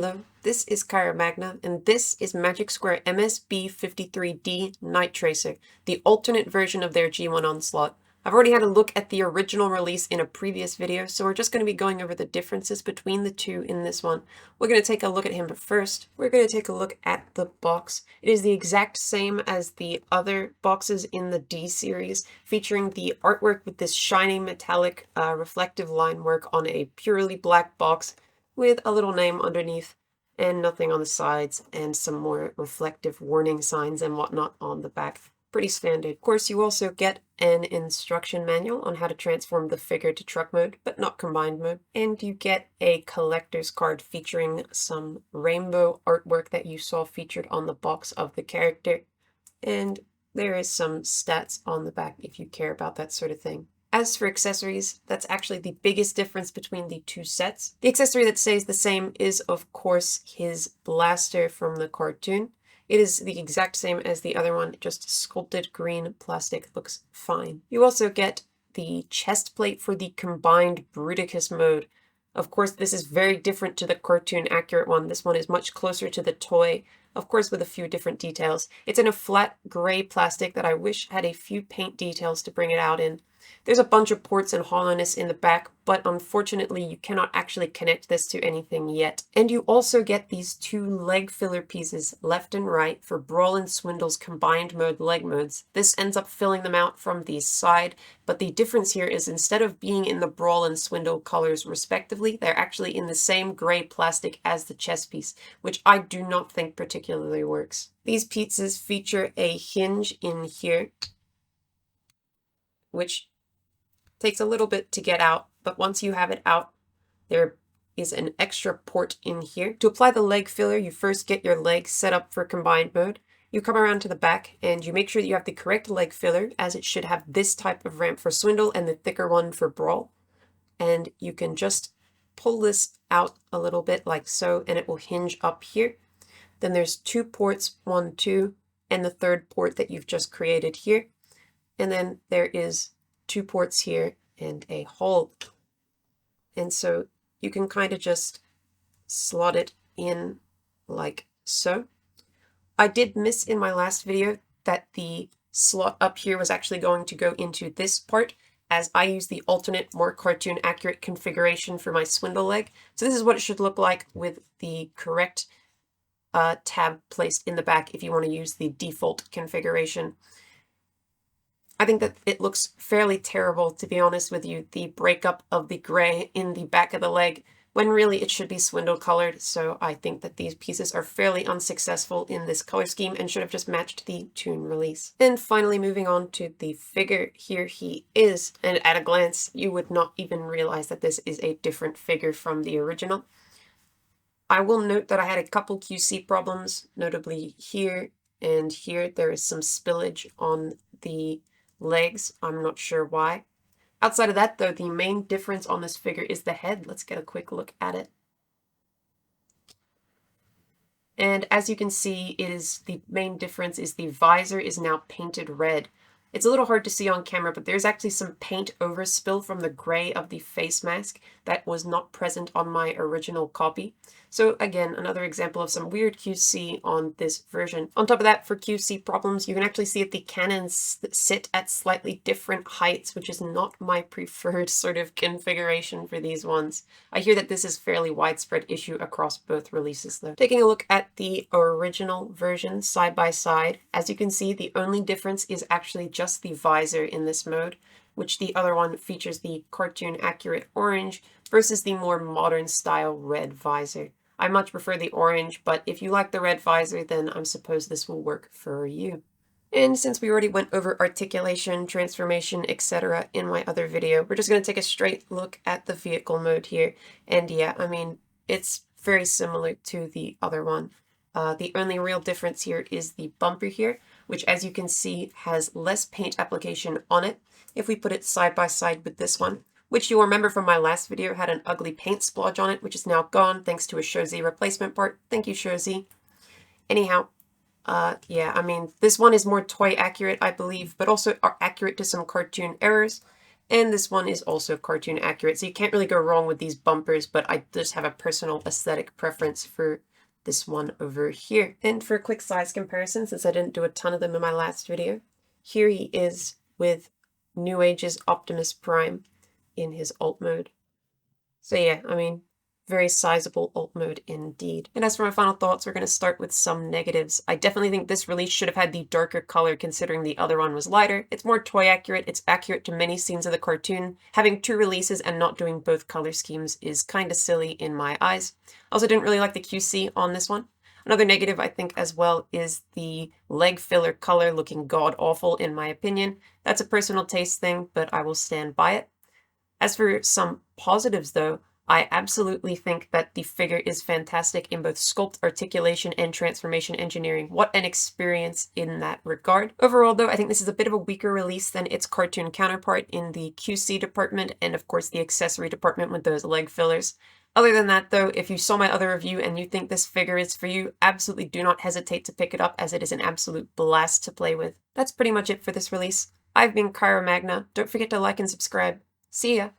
Hello, this is Kyra Magna, and this is Magic Square MSB53D Night Tracer, the alternate version of their G1 Onslaught. I've already had a look at the original release in a previous video, so we're just going to be going over the differences between the two in this one. We're going to take a look at him, but first, we're going to take a look at the box. It is the exact same as the other boxes in the D series, featuring the artwork with this shiny metallic reflective line work on a purely black box with a little name underneath and nothing on the sides and some more reflective warning signs and whatnot on the back. Pretty standard. Of course, you also get an instruction manual on how to transform the figure to truck mode, but not combined mode. And you get a collector's card featuring some rainbow artwork that you saw featured on the box of the character. And there is some stats on the back if you care about that sort of thing. As for accessories, that's actually the biggest difference between the two sets. The accessory that stays the same is, of course, his blaster from the cartoon. It is the exact same as the other one, just sculpted green plastic, looks fine. You also get the chest plate for the combined Bruticus mode. Of course, this is very different to the cartoon accurate one. This one is much closer to the toy, of course with a few different details. It's in a flat gray plastic that I wish had a few paint details to bring it out in. There's a bunch of ports and hollowness in the back, but unfortunately you cannot actually connect this to anything yet. And you also get these two leg filler pieces left and right for Brawl and Swindle's combined mode leg modes. This ends up filling them out from the side, but the difference here is instead of being in the Brawl and Swindle colors respectively, they're actually in the same gray plastic as the chest piece, which I do not think particularly works. These pieces feature a hinge in here, which takes a little bit to get out, but once you have it out, there is an extra port in here. To apply the leg filler, you first get your legs set up for combined mode. You come around to the back and you make sure that you have the correct leg filler, as it should have this type of ramp for Swindle and the thicker one for Brawl. And you can just pull this out a little bit like so, and it will hinge up here. Then there's two ports, 1, 2, and the third port that you've just created here. And then there is two ports here and a hole. And so you can kind of just slot it in like so. I did miss in my last video that the slot up here was actually going to go into this part, as I use the alternate, more cartoon accurate configuration for my Swindle leg. So this is what it should look like with the correct tab placed in the back if you want to use the default configuration. I think that it looks fairly terrible, to be honest with you, the breakup of the gray in the back of the leg, when really it should be Swindle colored. So I think that these pieces are fairly unsuccessful in this color scheme and should have just matched the Toon release. And finally, moving on to the figure, here he is. And at a glance, you would not even realize that this is a different figure from the original. I will note that I had a couple QC problems, notably here and here. There is some spillage on the legs. I'm not sure why. Outside of that, though, the main difference on this figure is the head. Let's get a quick look at it. And as you can see, the main difference is the visor is now painted red. It's a little hard to see on camera, but there's actually some paint overspill from the gray of the face mask that was not present on my original copy. So again, another example of some weird QC on this version. On top of that, for QC problems, you can actually see that the cannons sit at slightly different heights, which is not my preferred sort of configuration for these ones. I hear that this is a fairly widespread issue across both releases though. Taking a look at the original version side by side, as you can see, the only difference is actually just the visor in this mode, which the other one features the cartoon accurate orange versus the more modern style red visor. I much prefer the orange, but if you like the red visor, then I suppose this will work for you. And since we already went over articulation, transformation, etc. in my other video, we're just going to take a straight look at the vehicle mode here. And yeah, I mean, it's very similar to the other one. The only real difference here is the bumper here, which as you can see has less paint application on it. If we put it side by side with this one, which you'll remember from my last video had an ugly paint splodge on it, which is now gone thanks to a Shozi replacement part. Thank you, Shozi. Anyhow, yeah, I mean, this one is more toy accurate, I believe, but also accurate to some cartoon errors. And this one is also cartoon accurate, so you can't really go wrong with these bumpers, but I just have a personal aesthetic preference for this one over here. And for a quick size comparison, since I didn't do a ton of them in my last video, here he is with New Age's Optimus Prime in his alt mode. So yeah, I mean, very sizable alt mode indeed. And as for my final thoughts, we're going to start with some negatives. I definitely think this release should have had the darker color considering the other one was lighter. It's more toy accurate, it's accurate to many scenes of the cartoon. Having two releases and not doing both color schemes is kind of silly in my eyes. Also didn't really like the QC on this one. Another negative I think as well is the leg filler color looking god-awful in my opinion. That's a personal taste thing, but I will stand by it. As for some positives though, I absolutely think that the figure is fantastic in both sculpt, articulation, and transformation engineering. What an experience in that regard. Overall though, I think this is a bit of a weaker release than its cartoon counterpart in the QC department and of course the accessory department with those leg fillers. Other than that though, if you saw my other review and you think this figure is for you, absolutely do not hesitate to pick it up as it is an absolute blast to play with. That's pretty much it for this release. I've been Kyra Magna. Don't forget to like and subscribe. See ya!